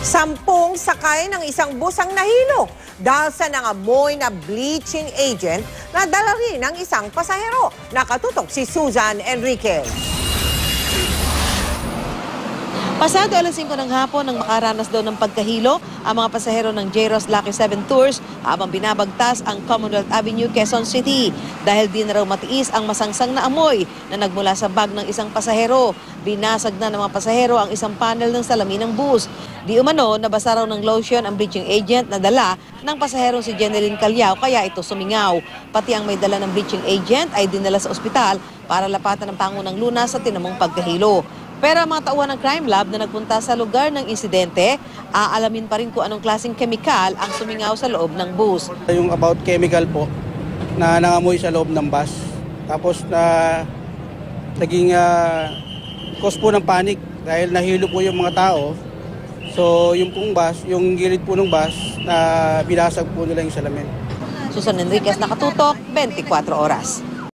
10 sakay ng isang bus ang nahilo dahil sa nangamoy na bleaching agent na dala rin ng isang pasahero. Nakatutok si Susan Enriquez. Pasado alas 5 ng hapon nang makaranas daw ng pagkahilo ang mga pasahero ng J-Ross Lucky 7 Tours habang binabagtas ang Commonwealth Avenue, Quezon City. Dahil di na raw matiis ang masangsang na amoy na nagmula sa bag ng isang pasahero. Binasag na ng mga pasahero ang isang panel ng salamin ng bus. Di umano, nabasa raw ng lotion ang bleaching agent na dala ng pasaherong si Jeneline Calyao kaya ito sumingaw. Pati ang may dala ng bleaching agent ay dinala sa ospital para lapatan ng pangunang lunas sa tinamong pagkahilo. Pero ang mga tauhan ng crime lab na nagpunta sa lugar ng insidente, aalamin pa rin kung anong klaseng kemikal ang sumingaw sa loob ng bus. Yung about chemical po na nangamoy sa loob ng bus. Tapos naging cause po ng panic dahil nahilo po yung mga tao. So yung pong bus, yung gilid po ng bus na binasag po nila yung salamin. Susan Enriquez, Nakatutok, 24 Oras.